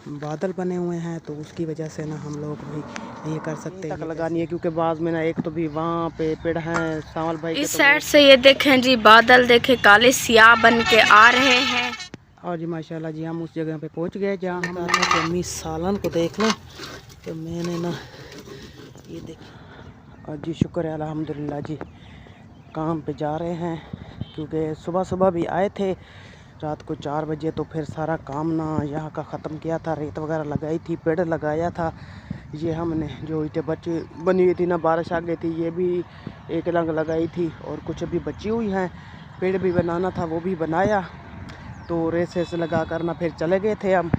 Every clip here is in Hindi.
बादल बने हुए हैं तो उसकी वजह से ना हम लोग भी नहीं कर सकते तक लगानी है, क्योंकि बाद में ना एक तो भी वहाँ पे पेड़ हैं सावल भाई इस साइड से ये देखें जी, बादल देखें काले सियाह बन के आ रहे हैं। और जी माशाल्लाह जी हम उस जगह पे पहुंच गए जहाँ हम अम्मी सालन को देख लें। तो मैंने ना ये देखिए, और जी शुक्र है अल्हम्दुलिल्लाह जी, काम पे जा रहे हैं क्योंकि सुबह सुबह भी आए थे रात को 4 बजे, तो फिर सारा काम ना यहाँ का ख़त्म किया था, रेत वगैरह लगाई थी, पेड़ लगाया था। ये हमने जो ईंटें बची बनी हुई थी ना, बारिश आ गई थी, ये भी एक रंग लगाई थी और कुछ अभी बची हुई हैं। पेड़ भी बनाना था वो भी बनाया, तो रेस वेस लगा कर ना फिर चले गए थे हम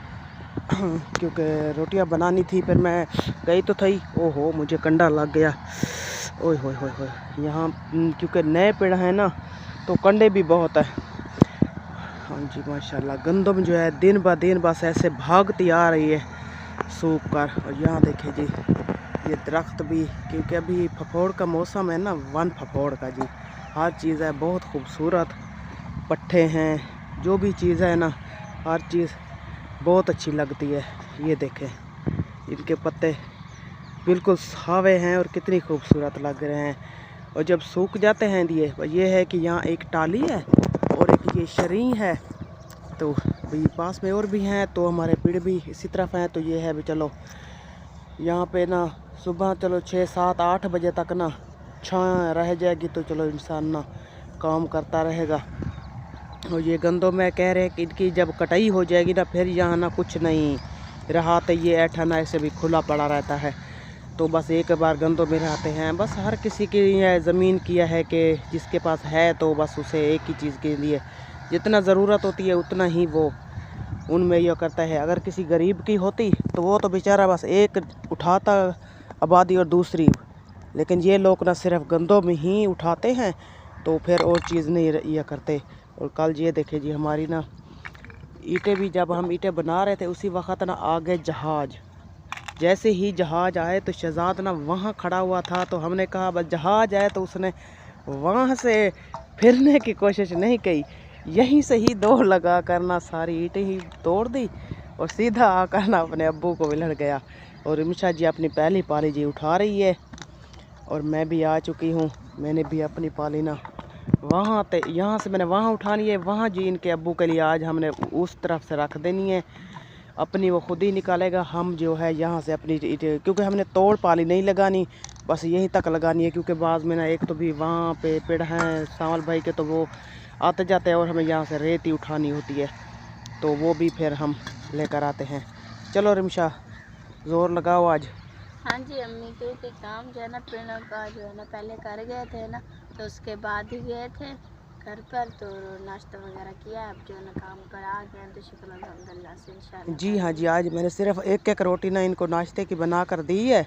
क्योंकि रोटियां बनानी थी। फिर मैं गई तो थी, ओहो मुझे कंडा लग गया, ओए होए होए होए। यहाँ क्योंकि नए पेड़ हैं ना तो कंडे भी बहुत है। हाँ जी माशाल्लाह, गंदम जो है दिन ब दिन बस ऐसे भागती आ रही है सूख कर। और यहाँ देखिए जी ये दरख्त भी, क्योंकि अभी फफोड़ का मौसम है ना, वन फफोड़ का जी, हर चीज़ है बहुत खूबसूरत, पट्टे हैं, जो भी चीज़ है ना हर चीज़ बहुत अच्छी लगती है। ये देखें इनके पत्ते बिल्कुल सावे हैं और कितनी खूबसूरत लग रहे हैं। और जब सूख जाते हैं ये है कि यहाँ एक टाली है और एक ये शरीं है, तो भी पास में और भी हैं, तो हमारे पेड़ भी इसी तरफ हैं। तो ये है भी चलो यहाँ पे ना सुबह चलो 6 7 8 बजे तक ना छां रह जाएगी, तो चलो इंसान ना काम करता रहेगा। और ये गंदों में कह रहे हैं कि इनकी जब कटाई हो जाएगी ना फिर यहाँ ना कुछ नहीं रहा, तो ये ऐठना ऐसे भी खुला पड़ा रहता है। तो बस एक बार गंदों में रहते हैं, बस हर किसी की ज़मीन किया है कि जिसके पास है तो बस उसे एक ही चीज़ के लिए जितना ज़रूरत होती है उतना ही वो उनमें यह करता है। अगर किसी गरीब की होती तो वो तो बेचारा बस एक उठाता आबादी और दूसरी, लेकिन ये लोग ना सिर्फ गंदों में ही उठाते हैं, तो फिर और चीज़ नहीं यह करते। और कल ये देखे जी हमारी ना ईंटें भी, जब हम ईंटें बना रहे थे उसी वक्त ना आ गए जहाज़। जैसे ही जहाज़ आए तो शहजाद ना वहाँ खड़ा हुआ था, तो हमने कहा बस जहाज़ आए, तो उसने वहाँ से फिरने की कोशिश नहीं की, यहीं से ही दौड़ लगा कर ना सारी ईंटें ही तोड़ दी और सीधा आकर ना अपने अब्बू को मिलड़ गया। और रिमशा जी अपनी पहली पाली जी उठा रही है और मैं भी आ चुकी हूँ, मैंने भी अपनी पाली ना वहाँ ते यहाँ से मैंने वहाँ उठानी है, वहाँ जी इनके अब्बू के लिए आज हमने उस तरफ से रख देनी है, अपनी वो खुद ही निकालेगा। हम जो है यहाँ से अपनी क्योंकि हमने तोड़ पाली नहीं लगानी, बस यहीं तक लगानी है, क्योंकि बाद में ना एक तो भी वहाँ पे पेड़ हैं सावल भाई के, तो वो आते जाते हैं और हमें यहाँ से रेत ही उठानी होती है, तो वो भी फिर हम लेकर आते हैं। चलो रिमशा ज़ोर लगाओ आज। हाँ जी अम्मी, क्योंकि काम जो है ना पेड़ों का जो है ना पहले कर गए थे ना, तो उसके बाद ही गए थे घर पर, तो नाश्ता वगैरह किया, अब जो है ना काम पर आ गए, तो शुक्र अल्हम्दुलिल्लाह से इंशाल्लाह। जी हाँ जी, आज मैंने सिर्फ एक एक रोटी ना इनको नाश्ते की बना कर दी है,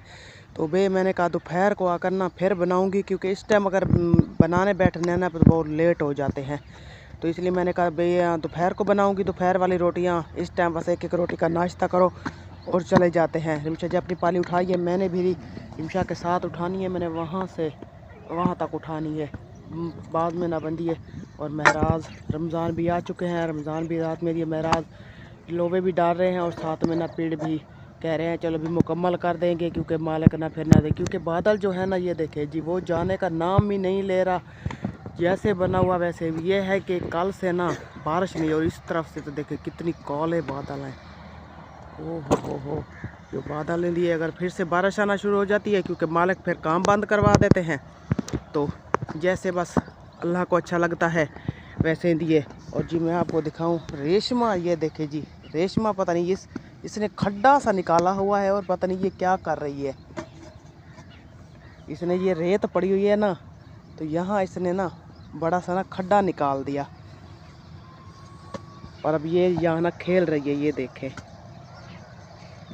तो मैंने कहा दोपहर को आकर ना फिर बनाऊंगी, क्योंकि इस टाइम अगर बनाने बैठने ना तो बहुत लेट हो जाते हैं, तो इसलिए मैंने कहा भैया दोपहर को बनाऊंगी दोपहर वाली रोटियां, इस टाइम बस एक एक रोटी का नाश्ता करो और चले जाते हैं। रिमशा जी अपनी पाली उठाई है, मैंने भी रिमशा के साथ उठानी है, मैंने वहाँ से वहाँ तक उठानी है, बाद में ना बंदी है। और महराज रमज़ान भी आ चुके हैं, रमज़ान भी रात में महराज लोबे भी डाल रहे हैं और साथ में ना पेड़ भी कह रहे हैं चलो भी मुकम्मल कर देंगे, क्योंकि मालिक ना फिर ना दे, क्योंकि बादल जो है ना ये देखे जी वो जाने का नाम ही नहीं ले रहा, जैसे बना हुआ वैसे भी। ये है कि कल से ना बारिश नहीं, और इस तरफ से तो देखे कितनी काले बादल हैं, ओ हो जो बादल ने लिए, अगर फिर से बारिश आना शुरू हो जाती है, क्योंकि मालिक फिर काम बंद करवा देते हैं, तो जैसे बस अल्लाह को अच्छा लगता है वैसे दिए। और जी मैं आपको दिखाऊं रेशमा, ये देखे जी रेशमा, पता नहीं इसने खड्डा सा निकाला हुआ है और पता नहीं ये क्या कर रही है। इसने ये रेत पड़ी हुई है ना, तो यहाँ इसने ना बड़ा सा ना खड्डा निकाल दिया और अब ये यहाँ ना खेल रही है। ये देखें,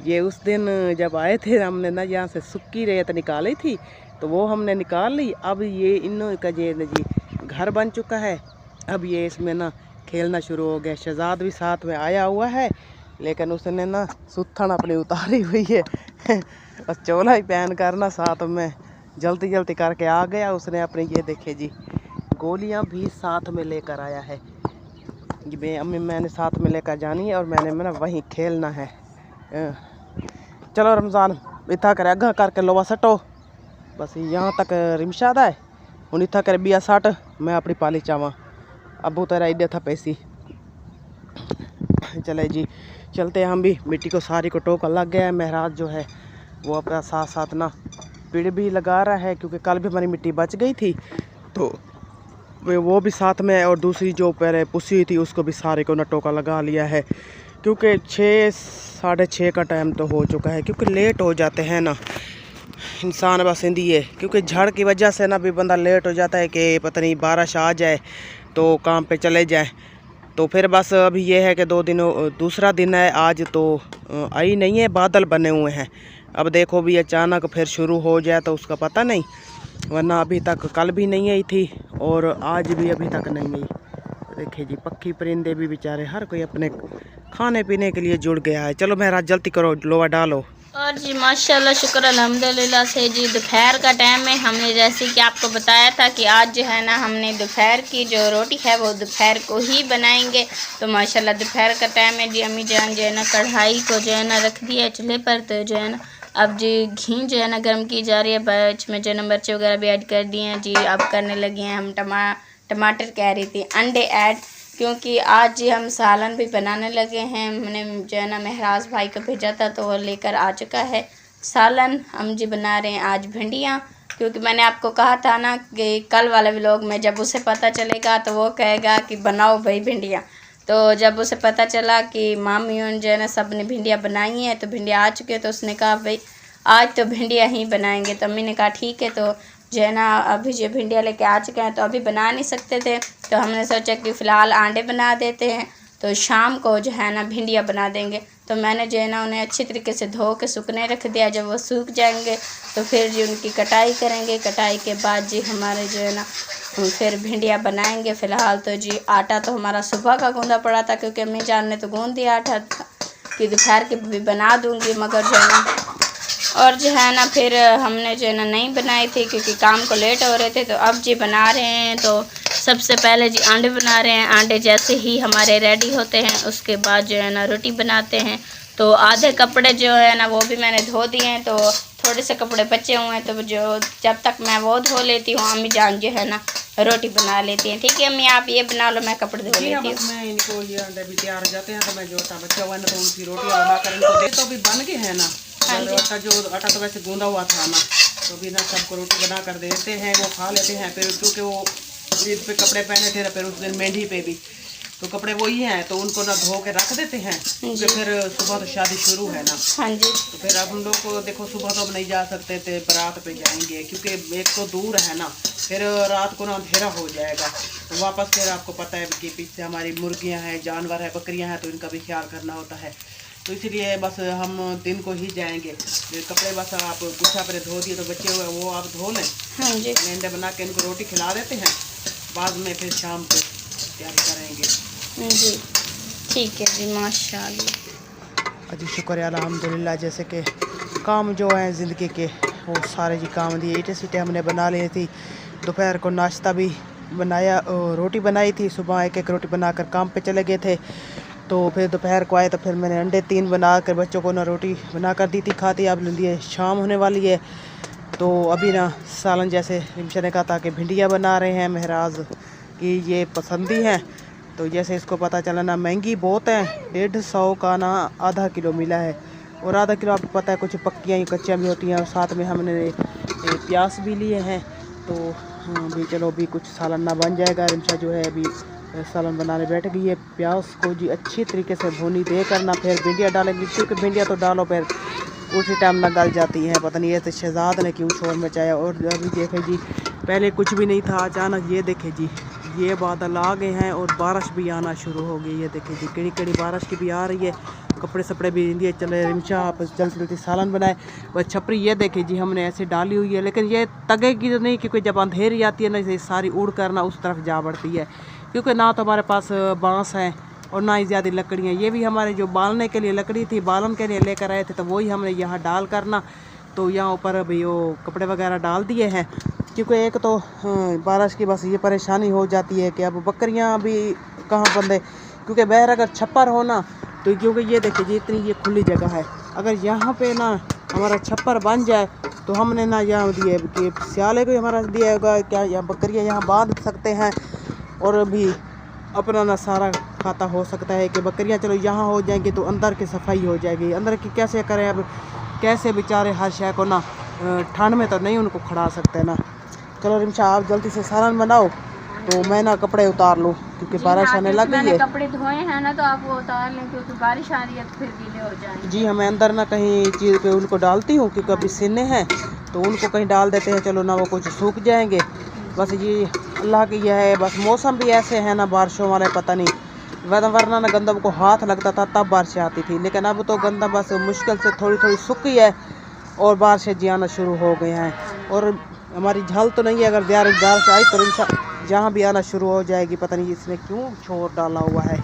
ये उस दिन जब आए थे हमने ना यहाँ से सूखी रेत निकाली थी, तो वो हमने निकाल ली। अब ये इन का ये जी घर बन चुका है, अब ये इसमें ना खेलना शुरू हो गया। शहजाद भी साथ में आया हुआ है, लेकिन उसने ना सुथन अपनी उतारी हुई है बस चोला ही पहन कर ना साथ में जल्दी जल्दी करके आ गया उसने अपने। ये देखे जी गोलियां भी साथ में लेकर आया है, मैंने साथ में लेकर जानी है और मैंने ना वहीं खेलना है। चलो रमज़ान इतना करे अगा करके लोवा सटो बस यहाँ तक रिमशादा है हूँ इतना करे बिया सट मैं अपनी पाली चावा अबू तेरा इधे था पैसी चले जी चलते हैं हम भी। मिट्टी को सारी को टोका लग गया है। महराज जो है वो अपना साथ साथ ना पेड़ भी लगा रहा है क्योंकि कल भी हमारी मिट्टी बच गई थी तो वो भी साथ में, और दूसरी जो पहले पुसी हुई थी उसको भी सारे को ना टोका लगा लिया है क्योंकि 6-6:30 का टाइम तो हो चुका है क्योंकि लेट हो जाते हैं ना इंसान बस इंदी है क्योंकि झड़ की वजह से ना भी बंदा लेट हो जाता है कि पता नहीं बारिश आ जाए तो काम पे चले जाए। तो फिर बस अभी ये है कि दूसरा दिन है आज तो आई नहीं है, बादल बने हुए हैं। अब देखो भी अचानक फिर शुरू हो जाए तो उसका पता नहीं, वरना अभी तक कल भी नहीं आई थी और आज भी अभी तक नहीं आई। देखिए जी पक्षी परिंदे भी बेचारे हर कोई अपने खाने पीने के लिए जुड़ गया है। चलो महराज जल्दी करो लोहा डालो। और जी माशाल्लाह शुक्र अल्हम्दुलिल्लाह से जी दोपहर का टाइम है। हमने जैसे कि आपको बताया था कि आज जो है ना हमने दोपहर की जो रोटी है वो दोपहर को ही बनाएंगे। तो माशाल्लाह दोपहर का टाइम है जी। अम्मी जान जो है ना कढ़ाई को जो है ना रख दिया है चूल्हे पर। तो जो है ना अब जी घी जो है ना गर्म की जा रही है। बीच में जो है ना मिर्च वगैरह भी ऐड कर दिए हैं जी। अब करने लगे हैं हम टमाटर कह रही थी अंडे ऐड, क्योंकि आज जी हम सालन भी बनाने लगे हैं। हमने जो है ना महराज भाई को भेजा था तो वो लेकर आ चुका है सालन। हम जी बना रहे हैं आज भिंडियाँ, क्योंकि मैंने आपको कहा था ना कि कल वाले व्लॉग में जब उसे पता चलेगा तो वो कहेगा कि बनाओ भाई भिंडियाँ। तो जब उसे पता चला कि मामी जो है ना सब ने भिंडियाँ बनाई हैं तो भिंडियाँ आ चुके हैं तो उसने कहा भाई आज तो भिंडियाँ ही बनाएंगे। तो अम्मी ने कहा ठीक है। तो जो है ना अभी जो भिंडियाँ लेके आ चुके हैं तो अभी बना नहीं सकते थे तो हमने सोचा कि फ़िलहाल आंडे बना देते हैं तो शाम को जो है ना भिंडियाँ बना देंगे। तो मैंने जो है ना उन्हें अच्छी तरीके से धो के सूखने रख दिया। जब वो सूख जाएंगे तो फिर जी उनकी कटाई करेंगे। कटाई के बाद जी हमारे जो है ना फिर भिंडियाँ बनाएंगे। फ़िलहाल तो जी आटा तो हमारा सुबह का गूँधा पड़ा था क्योंकि अम्मी जान ने तो गूँध दिया आटा कि दोपहर के भी बना दूँगी, मगर जो है ना और जो है ना फिर हमने जो है ना नहीं बनाई थी क्योंकि काम को लेट हो रहे थे। तो अब जी बना रहे हैं। तो सबसे पहले जी अंडे बना रहे हैं। अंडे जैसे ही हमारे रेडी होते हैं उसके बाद जो है ना रोटी बनाते हैं। तो आधे कपड़े जो है ना वो भी मैंने धो दिए हैं, तो थोड़े से कपड़े बचे हुए हैं। तो जो जब तक मैं वो धो लेती हूँ अम्मी जान जो है ना रोटी बना लेती हैं। ठीक है अम्मी आप ये बना लो, मैं कपड़े धो लेती हूँ। मैं इनको ये अंडे भी तैयार हो जाते हैं तो मैं जो आटा बचा हुआ है ना तो उनकी रोटी बना कर इनको दे। तो अभी बन गए हैं ना आटा तो वैसे गूंदा हुआ था ना तो भी ना सबको रोटी बना कर देते हैं, वो खा लेते हैं। फिर क्योंकि वो ईद पे कपड़े पहने थे ना फिर उस दिन मेहंदी पे भी तो कपड़े वही हैं तो उनको ना धो के रख देते हैं क्योंकि फिर सुबह तो शादी शुरू है ना। हाँ जी। तो फिर अब हम लोग को देखो सुबह तो अब नहीं जा सकते थे, बारात पे जाएंगे क्योंकि एक तो दूर है ना, फिर रात को ना अंधेरा हो जाएगा। तो वापस फिर आपको पता है कि पीछे हमारी मुर्गियाँ हैं, जानवर है, बकरियाँ हैं तो इनका भी ख्याल करना होता है। तो इसीलिए बस हम दिन को ही जाएंगे। कपड़े बस आप पूछा पर धो दिए तो बचे हुए वो आप धो लें। हाँ जी। अंडे बना के इनको रोटी खिला देते हैं, बाद में फिर शाम को तैयारी करेंगे जी। ठीक है जी माशाल्लाह। जी शुक्र है अल्हम्दुलिल्लाह। जैसे कि काम जो है ज़िंदगी के वो सारे जी काम दिए ईटें सीटें हमने बना ली थी। दोपहर को नाश्ता भी बनाया, रोटी बनाई थी। सुबह एक रोटी बनाकर काम पे चले गए थे तो फिर दोपहर को आए तो फिर मैंने अंडे 3 बना कर बच्चों को ना रोटी बना कर दी थी खाती। अब लिए शाम होने वाली है तो अभी ना सालन जैसे रिमशा ने कहा था कि भिंडियाँ बना रहे हैं महराज की ये पसंद ही हैं। तो जैसे इसको पता चला ना महंगी बहुत है, 150 का ना आधा किलो मिला है और आधा किलो आपको पता है कुछ पक्कियाँ कच्चियाँ भी होती हैं और साथ में हमने प्याज भी लिए हैं। तो भी चलो अभी कुछ सालन ना बन जाएगा। रिमशा जो है अभी सालन बनाने बैठ गई है। प्याज को जी अच्छी तरीके से भुनी दे करना फिर भिंडियाँ डालेंगे क्योंकि भिंडियाँ तो डालो फिर उसी टाइम ना गल जाती हैं। पता नहीं ये तो शहजाद ने क्यों शोर मचाया। और अभी देखे जी पहले कुछ भी नहीं था, अचानक ये देखे जी ये बादल आ गए हैं और बारिश भी आना शुरू हो गई। ये देखे जी कड़ी कड़ी बारिश की भी आ रही है। कपड़े सपड़े भी इंडिया चले। रिमशा आप जल्दी जल्दी सालन बनाए। वह छपरी ये देखे जी हमने ऐसे डाली हुई है, लेकिन ये तगेगी तो नहीं क्योंकि जब अंधेरी आती है ना ये सारी उड़ कर ना उस तरफ जा बढ़ती है क्योंकि ना तो हमारे पास बांस है और ना ही ज़्यादा लकड़ियाँ। ये भी हमारे जो बालने के लिए लकड़ी थी बालन के लिए लेकर आए थे तो वही हमने यहाँ डाल करना तो यहाँ ऊपर भी वो कपड़े वगैरह डाल दिए हैं क्योंकि एक तो बारिश की बस ये परेशानी हो जाती है कि अब बकरियाँ भी कहाँ बंदे क्योंकि बहर अगर छप्पर हो ना तो क्योंकि ये देखिए जी इतनी ये खुली जगह है, अगर यहाँ पे ना हमारा छप्पर बन जाए तो हमने ना यहाँ दिए कि सियाले को हमारा दिया होगा क्या, यहाँ बकरियाँ यहाँ बांध सकते हैं और भी अपना ना सारा खाता हो सकता है कि बकरियाँ चलो यहाँ हो जाएंगी तो अंदर की सफाई हो जाएगी। अंदर की कैसे करें अब, कैसे बेचारे हर शय को ना ठंड में तो नहीं उनको खड़ा सकते ना। चलो रिमशा आप जल्दी से सालन बनाओ तो मैं ना कपड़े उतार लूँ क्योंकि बारिश आने लग गई है। कपड़े धोए हैं ना तो आप वो उतार लें क्योंकि बारिश आ रही है तो फिर गीले हो जाएंगे। जी हमें अंदर ना कहीं चीज़ पे उनको डालती हूँ क्योंकि अभी सीने हैं तो उनको कहीं डाल देते हैं, चलो ना वो कुछ सूख जाएंगे। बस ये अल्लाह की यह है, बस मौसम भी ऐसे है ना बारिशों वाले, पता नहीं वरना ना गंदम को हाथ लगता था तब बारिश आती थी, लेकिन अब तो गंदम बस मुश्किल से थोड़ी थोड़ी सूखी है और बारिशें जी आना शुरू हो गए हैं। और हमारी झाल तो नहीं है, अगर बारिश आई तो रिमशा जहाँ भी आना शुरू हो जाएगी, पता नहीं इसने क्यों छोर डाला हुआ है।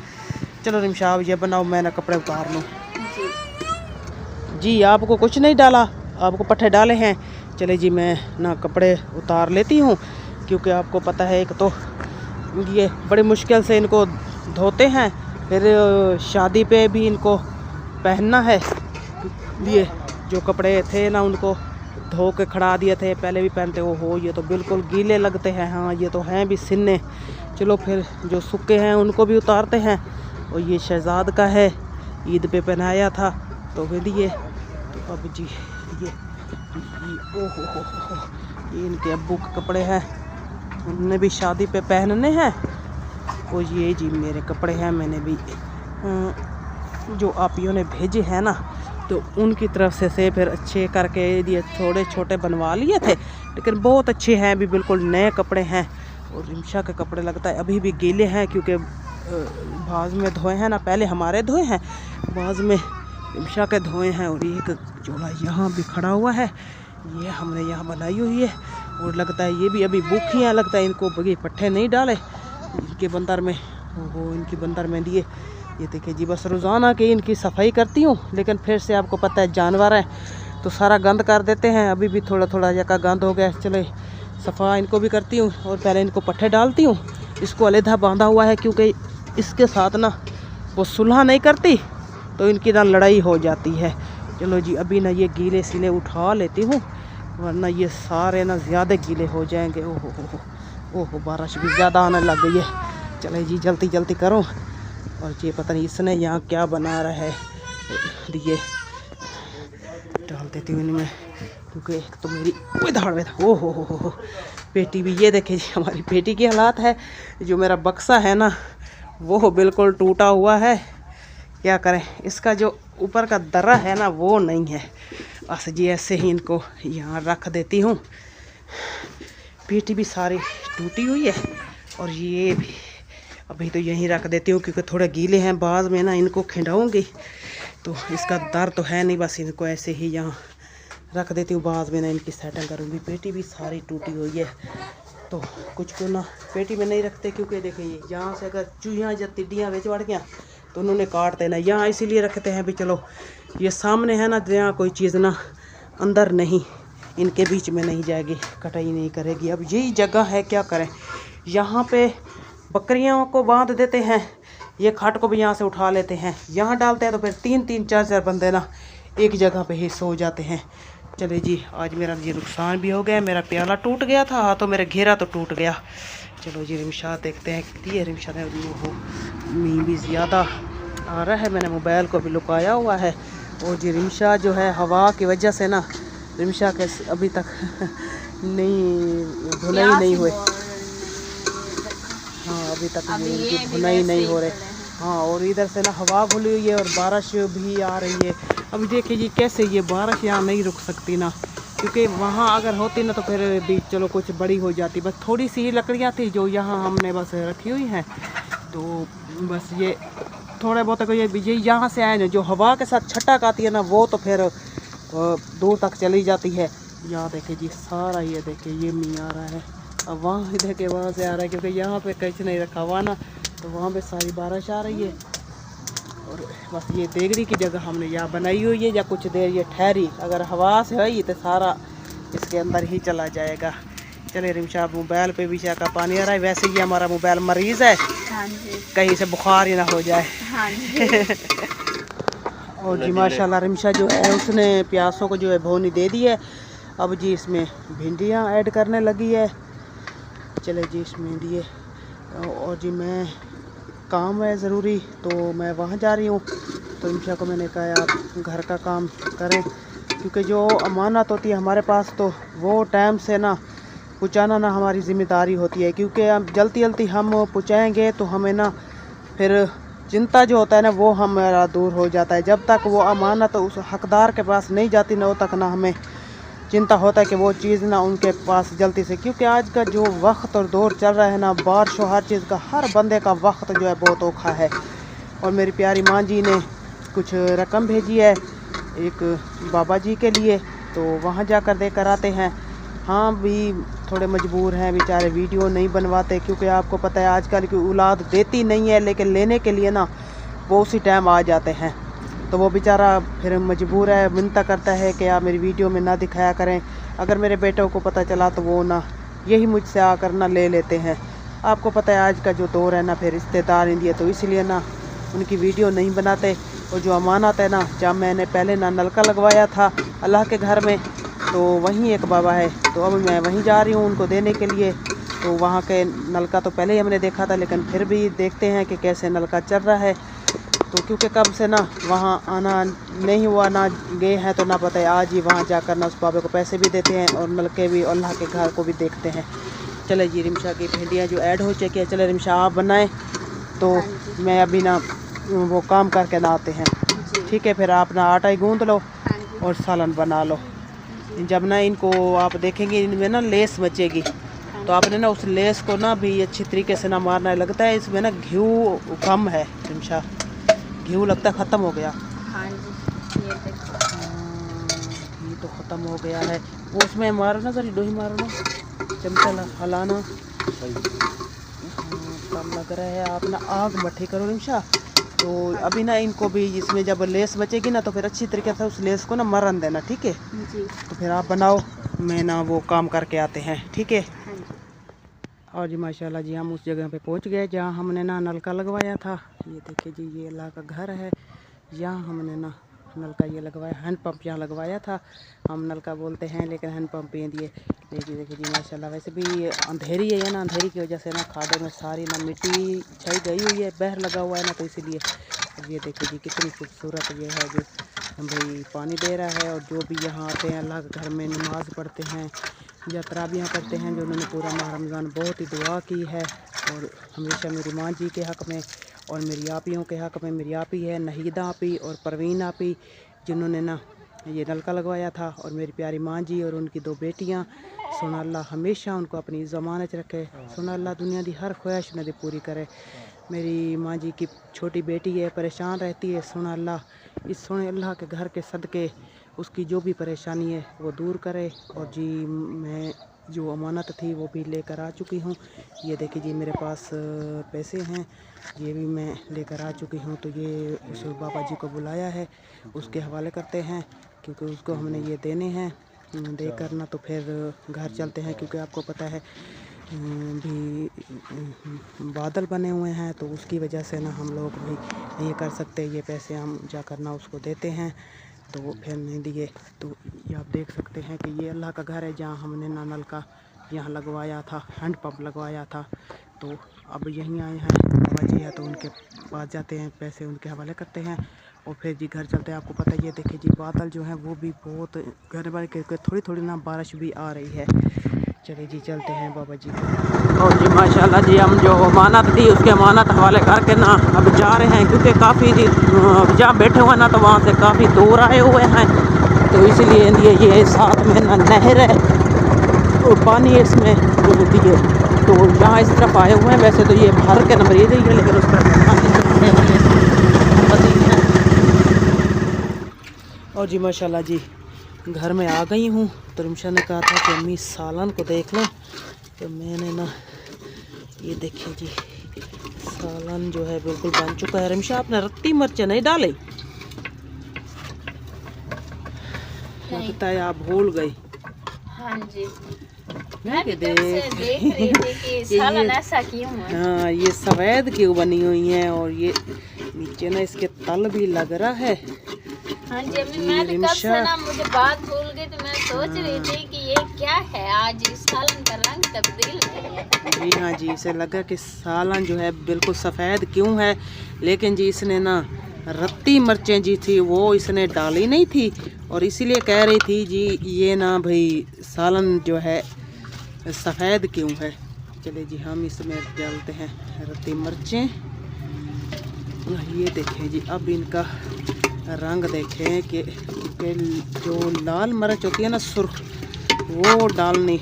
चलो रिमशा ये बनाओ मैं ना कपड़े उतार लूँ। जी आपको कुछ नहीं डाला, आपको पट्टे डाले हैं। चले जी मैं ना कपड़े उतार लेती हूँ क्योंकि आपको पता है एक तो ये बड़ी मुश्किल से इनको धोते हैं, फिर शादी पे भी इनको पहनना है। ये जो कपड़े थे ना उनको धो के खड़ा दिए थे, पहले भी पहनते हो ये तो बिल्कुल गीले लगते हैं। हाँ ये तो हैं भी सिन्ने। चलो फिर जो सूखे हैं उनको भी उतारते हैं। और ये शहजाद का है, ईद पे पहनाया था तो फिर ये तो अब जी ये ओहो हो ये इनके अब्बू के कपड़े हैं, उन्होंने भी शादी पे पहनने हैं। और ये जी मेरे कपड़े हैं, मैंने भी जो आपियों ने भेजे हैं ना तो उनकी तरफ से फिर अच्छे करके ये थोड़े छोटे बनवा लिए थे, लेकिन बहुत अच्छे हैं, अभी बिल्कुल नए कपड़े हैं। और रिमशा के कपड़े लगता है अभी भी गीले हैं क्योंकि बाज़ में धोए हैं ना, पहले हमारे धोए हैं, बाज़ में रिमशा के धोए हैं। और एक जोड़ा यहाँ भी खड़ा हुआ है, ये हमने यहाँ बनाई हुई है। और लगता है ये भी अभी भूखी हैं, लगता है इनको बगी पट्टे नहीं डाले इनके बंदर में, वो इनकी बंदर में दिए। ये देखिए जी बस रोज़ाना की इनकी सफाई करती हूँ, लेकिन फिर से आपको पता है जानवर हैं तो सारा गंद कर देते हैं। अभी भी थोड़ा थोड़ा जगह गंद हो गया, चले सफ़ा इनको भी करती हूँ और पहले इनको पट्टे डालती हूँ। इसको अलहदा बांधा हुआ है क्योंकि इसके साथ ना वो सुलह नहीं करती तो इनकी ना लड़ाई हो जाती है। चलो जी अभी ना ये गीले सीले उठा लेती हूँ वरना ये सारे ना ज़्यादा गीले हो जाएंगे। ओहो बारिश भी ज़्यादा आने लग गई है। चले जी जल्दी जल्दी करो। और ये पता नहीं इसने यहाँ क्या बना रहा है, ये डाल देती हूँ इनमें क्योंकि एक तो मेरी धाड़ में था। ओहो पेटी भी, ये देखिए जी हमारी पेटी की हालात है। जो मेरा बक्सा है ना वो बिल्कुल टूटा हुआ है, क्या करें, इसका जो ऊपर का दर्रा है ना वो नहीं है। बस जी ऐसे ही इनको यहाँ रख देती हूँ। पेटी भी सारी टूटी हुई है और ये भी अभी तो यहीं रख देती हूँ क्योंकि थोड़े गीले हैं, बाद में ना इनको खिंडाऊँगी तो इसका दर तो है नहीं, बस इनको ऐसे ही यहाँ रख देती हूँ, बाद में ना इनकी सेटिंग करूँगी। पेटी भी सारी टूटी हुई है तो कुछ को ना पेटी में नहीं रखते क्योंकि देखिए यहाँ से अगर चूहियाँ या टिड्डियाँ बेच बढ़ गया तो उन्होंने काट देना। यहाँ इसीलिए रखते हैं भी चलो ये सामने है ना, यहाँ कोई चीज़ ना अंदर नहीं, इनके बीच में नहीं जाएगी, कटाई नहीं करेगी। अब यही जगह है, क्या करें, यहाँ पे बकरियों को बांध देते हैं, ये खाट को भी यहाँ से उठा लेते हैं, यहाँ डालते हैं तो फिर 3-3 4-4 बंदे ना एक जगह पे ही सो जाते हैं। चले जी आज मेरा ये नुकसान भी हो गया, मेरा प्याला टूट गया था, हाथों मेरा घेरा तो टूट गया। चलो जी रिमशा देखते हैं कितनी है। रिमशा ने वो मींह भी ज़्यादा आ रहा है, मैंने मोबाइल को भी लुकाया हुआ है। और जी रिमशा जो है हवा की वजह से ना रिमशा के अभी तक नहीं धुलाई नहीं हुए। हाँ अभी तक इनकी धुलाई नहीं हो रही। हाँ और इधर से ना हवा खुली हुई है और बारिश भी आ रही है। अभी देखिए जी कैसे ये बारिश यहाँ नहीं रुक सकती ना, क्योंकि वहाँ अगर होती ना तो फिर भी चलो कुछ बड़ी हो जाती। बस थोड़ी सी ही लकड़ियाँ थी जो यहाँ हमने बस रखी हुई हैं, तो बस ये थोड़े बहुत को ये यहाँ से आए ना, जो हवा के साथ छटक आती है ना वो तो फिर दूर तक चली जाती है। यहाँ देखिए जी सारा ये देखिए ये मींह आ रहा है, अब वहाँ देखिए वहाँ से आ रहा है क्योंकि यहाँ पे कुछ नहीं रखा हुआ ना, तो वहाँ पे सारी बारिश आ रही है। और बस ये देगरी की जगह हमने यहाँ बनाई हुई है, या कुछ देर ये ठहरी, अगर हवा से हुई तो सारा इसके अंदर ही चला जाएगा। चले रिमशा मोबाइल पे भी का पानी आ रहा है, वैसे ही हमारा मोबाइल मरीज़ है, हाँ जी, कहीं से बुखार ही ना हो जाए। हाँ जी। और जी माशाल्लाह रिमशा जो है उसने प्यासों को जो है भोनी दे दी है। अब जी इसमें भिंडियाँ ऐड करने लगी है। चले जी इसमें दिए। और जी मैं काम है ज़रूरी तो मैं वहाँ जा रही हूँ। तो रिमशा को मैंने कहा आप घर का काम करें, क्योंकि जो अमानत होती है हमारे पास तो वो टाइम से ना पहुँचाना ना हमारी ज़िम्मेदारी होती है। क्योंकि अब जल्दी जल्दी हम पहुँचाएँगे तो हमें ना फिर चिंता जो होता है ना वो हमारा दूर हो जाता है। जब तक वो अमानत उस हकदार के पास नहीं जाती ना, वो तक ना हमें चिंता होता है कि वो चीज़ ना उनके पास जल्दी से। क्योंकि आज का जो वक्त और दौर चल रहा है ना, बारिश और हर चीज़ का, हर बंदे का वक्त जो है बहुत औखा है। और मेरी प्यारी माँ जी ने कुछ रकम भेजी है एक बाबा जी के लिए, तो वहाँ जाकर देकर आते हैं। हाँ भी थोड़े मजबूर हैं बेचारे, वीडियो नहीं बनवाते क्योंकि आपको पता है आजकल की औलाद देती नहीं है, लेकिन लेने के लिए ना वो उसी टाइम आ जाते हैं। तो वो बेचारा फिर मजबूर है, मिन्नत करता है कि आप मेरी वीडियो में ना दिखाया करें। अगर मेरे बेटों को पता चला तो वो ना यही मुझसे आकर ना ले लेते हैं। आपको पता है आज का जो दौर है ना, फिर रिश्तेदार इंडिया, तो इसलिए ना उनकी वीडियो नहीं बनाते। और जो अमानत है ना, जब मैंने पहले ना नलका लगवाया था अल्लाह के घर में, तो वहीं एक बाबा है, तो अब मैं वहीं जा रही हूँ उनको देने के लिए। तो वहाँ के नलका तो पहले ही हमने देखा था, लेकिन फिर भी देखते हैं कि कैसे नलका चल रहा है। तो क्योंकि कब से ना वहाँ आना नहीं हुआ, ना गए हैं, तो ना पता है। आज ही वहाँ जाकर ना उस बाबे को पैसे भी देते हैं और नलके भी और अल्लाह के घर को भी देखते हैं। चले जी रिमशा की भिंडियाँ जो ऐड हो चुकी है, चले रिमशा आप बनाएं, तो मैं अभी ना वो काम करके ना आते हैं, ठीक है। फिर आप ना आटा ही गूँध लो और सालन बना लो। जब ना इनको आप देखेंगे इनमें ना लेस बचेगी, तो आपने ना उस लेस को ना भी अच्छी तरीके से ना मारना। लगता है इसमें ना घी कम है रिमशा, घी लगता है ख़त्म हो गया। हाँ जी, ये देखो घी तो ख़त्म हो गया है। वो उसमें मारो ना, जरा डोही मारो ना, चमचा हलाना। कम लग रहा है, आप ना आग मट्ठी करो रिमशा। तो अभी ना इनको भी इसमें जब लेस बचेगी ना, तो फिर अच्छी तरीके से उस लेस को ना मरन देना, ठीक है जी। तो फिर आप बनाओ, मैं ना वो काम करके आते हैं, ठीक है। और जी माशाल्लाह जी हम उस जगह पे पहुंच गए जहां हमने ना नलका लगवाया था। ये देखिए जी, ये अल्लाह का घर है, यहाँ हमने ना नलका ये लगवाया, हैंड पंप यहाँ लगवाया था। हम नलका बोलते हैं लेकिन हैंड पंप ये दिए। देखिए जी माशाल्लाह, वैसे भी अंधेरी है ना, अंधेरी की वजह से ना खादों में सारी ना मिट्टी छाई गई हुई है, बहर लगा हुआ है ना, तो इसीलिए। और ये देखिए जी कितनी खूबसूरत ये है जो भाई पानी दे रहा है। और जो भी यहाँ आते हैं अल्लाह के घर में नमाज़ पढ़ते हैं या तराबियाँ करते हैं, जो उन्होंने पूरा माह रमज़ान बहुत ही दुआ की है। और हमेशा मेरी माँ जी के हक़ में और मेरी आपियों के हक़ में, मेरी आपी है नहीदा आपी और परवीन आपी, जिन्होंने ना ये नलका लगवाया था। और मेरी प्यारी माँ जी और उनकी दो बेटियाँ, सुना अल्लाह हमेशा उनको अपनी ज़मानत रखे, सुना अल्लाह दुनिया की हर ख्वाहिश उन्हें दी पूरी करे। मेरी माँ जी की छोटी बेटी है, परेशान रहती है, सुना अल्लाह इस सोने अल्लाह के घर के सदक़े उसकी जो भी परेशानी है वो दूर करे। और जी मैं जो अमानत थी वो भी लेकर आ चुकी हूँ। ये देखिए जी मेरे पास पैसे हैं, ये भी मैं लेकर आ चुकी हूँ। तो ये उस बाबा जी को बुलाया है, उसके हवाले करते हैं, क्योंकि उसको हमने ये देने हैं। देकर ना तो फिर घर चलते हैं, क्योंकि आपको पता है भी बादल बने हुए हैं, तो उसकी वजह से ना हम लोग भी नहीं कर सकते। ये पैसे हम जाकर ना उसको देते हैं, तो वो फिर नहीं दिए। तो ये आप देख सकते हैं कि ये अल्लाह का घर है जहाँ हमने ना नलका यहाँ लगवाया था, हैंड पंप लगवाया था। तो अब यहीं आए हैं बाबा जी है, तो उनके पास जाते हैं, पैसे उनके हवाले करते हैं और फिर जी घर चलते हैं। आपको पता है ये देखिए जी बादल जो हैं वो भी बहुत घर वाले के थोड़ी थोड़ी ना बारिश भी आ रही है। चलिए जी चलते हैं बाबा जी को। और जी माशाल्लाह जी हम जो अमानत दी उसके अमानत हवाले करके ना अब जा रहे हैं, क्योंकि काफ़ी जी जहाँ बैठे हुए ना तो वहाँ से काफ़ी दूर आए हुए हैं, तो इसलिए ये साथ में ना नहर है और पानी इसमें जो दिए, तो यहाँ इस तरफ आए हुए हैं। वैसे तो ये भर के नंबर ये है, लेकिन उस पर और जी माशाल्लाह जी घर में आ गई हूँ। तो रिमशा ने कहा था कि अम्मी सालन को देख लो, तो मैंने ना ये देखिए जी सालन जो है बिल्कुल बन चुका है। रिमशा आपने रत्ती मिर्च नहीं डाली, लगता है आप भूल गई। हाँ जी, मैं भी तब से देख रही थी कि सालन ऐसा क्यों है। हाँ ये सफ़ेद क्यों बनी हुई हैं, और ये नीचे ना इसके तल भी लग रहा है। हाँ जी अम्मी, मैं भी कब से ना मुझे बात भूल गई, तो मैं सोच रही थी कि ये क्या है, आज इस सालन का रंग तब्दील नहीं है। जी हाँ जी, इसे लगा कि सालन जो है बिल्कुल सफ़ेद क्यों है, लेकिन जी इसने ना रत्ती मिर्चें जी थी वो इसने डाली नहीं थी, और इसीलिए कह रही थी जी ये ना भाई सालन जो है सफ़ेद क्यों है। चलिए जी हम इसमें डालते हैं रत्ती मिर्चें। ये देखें जी, अब इनका रंग देखें कि जो लाल मिर्च होती है ना सुर्ख, वो डालनी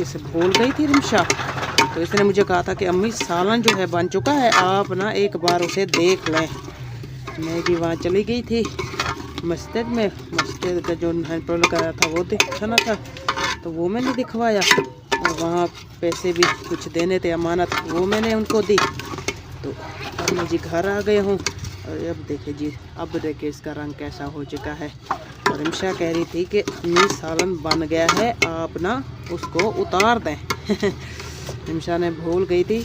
इसे भूल गई थी रिमशा। तो इसने मुझे कहा था कि अम्मी सालन जो है बन चुका है, आप ना एक बार उसे देख लें। मैं जी वहाँ चली गई थी मस्जिद में, मस्जिद का जो हैंड कराया था वो दिखाना था, तो वो मैंने दिखवाया, और वहाँ पैसे भी कुछ देने थे अमानत, वो मैंने उनको दी। तो अब मैं जी घर आ गया हूँ, और अब देखे जी, अब देखे इसका रंग कैसा हो चुका है। और रिमशा कह रही थी कि अम्मी सालन बन गया है, आप ना उसको उतार दें। रिमशा ने भूल गई थी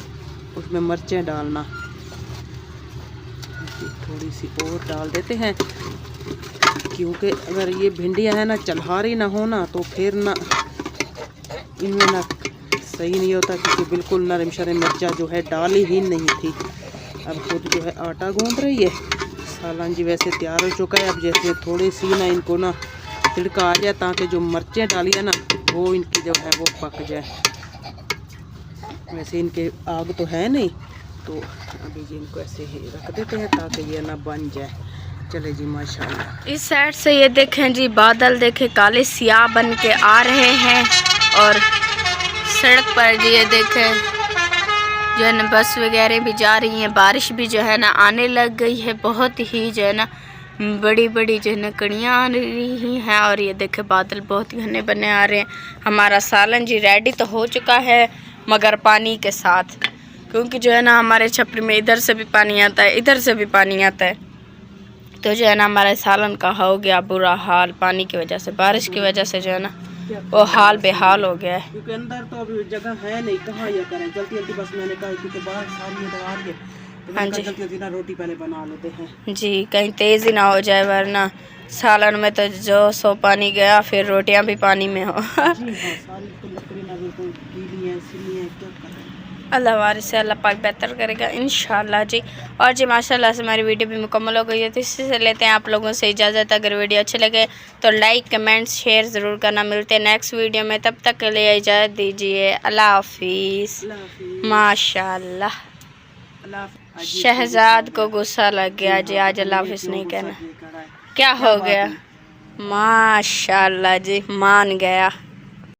उसमें मिर्चें डालना, थोड़ी सी और डाल देते हैं, क्योंकि अगर ये भिंडियाँ हैं ना चलहारी ना हो ना, तो फिर ना इनमें ना सही नहीं होता, क्योंकि बिल्कुल ना रिमशा ने मिर्चा जो है डाली ही नहीं थी। अब खुद जो है आटा गूंद रही है। सालन जी वैसे तैयार हो चुका है, अब जैसे थोड़ी सी ना इनको ना तिड़का आ जाए, ताकि जो मिर्चें डाली है ना वो इनकी जो है वो पक जाए। वैसे इनके आग तो है नहीं, तो अभी जी इनको ऐसे ही रख देते हैं ताकि ये ना बन जाए। चले जी माशाल्लाह। इस साइड से ये देखें जी, बादल देखें काले सियाह बन के आ रहे हैं, और सड़क पर जी ये देखें जो है ना बस वगैरह भी जा रही हैं, बारिश भी जो है ना आने लग गई है, बहुत ही जो है ना बड़ी बड़ी जो है ना कड़ियाँ आ रही हैं, और ये देखें बादल बहुत घने बने आ रहे हैं। हमारा सालन जी रेडी तो हो चुका है, मगर पानी के साथ, क्योंकि जो है ना हमारे छपरी में इधर से भी पानी आता है, इधर से भी पानी आता है, तो जो है ना हमारे सालन का हो गया बुरा हाल पानी की वजह से, बारिश की वजह से जो है ना वो हाल बेहाल हो गया है। क्योंकि अंदर तो अभी जगह है नहीं, कहाँ ये करें, जल्दी जल्दी बस मैंने कहा क्योंकि बाहर सारी दवा है, तो हाँ जल्दी जी जल्दी ना रोटी पहले बना लेते हैं जी, कहीं तेज़ ही ना हो जाए, वरना सालन में तो जो सो पानी गया, फिर रोटियां भी पानी में हो। जी हाँ, सारी तो लकड़ी ना बिल्कुल गीली है, इसलिए क्या करें। अल्लाह वारिस से अल्लाह पाक बेहतर करेगा इंशाल्लाह जी। और जी माशाल्लाह से हमारी वीडियो भी मुकम्मल हो गई है, तो इसी से लेते हैं आप लोगों से इजाज़त। अगर वीडियो अच्छे लगे तो लाइक कमेंट शेयर ज़रूर करना। मिलते हैं नेक्स्ट वीडियो में, तब तक के लिए इजाज़त दीजिए। अल्लाह हाफिज़। माशाल्लाह शहजाद को गुस्सा लग गया जी, आज अल्लाह हाफिज़ नहीं कहना, क्या हो गया? माशाल्लाह जी मान गया।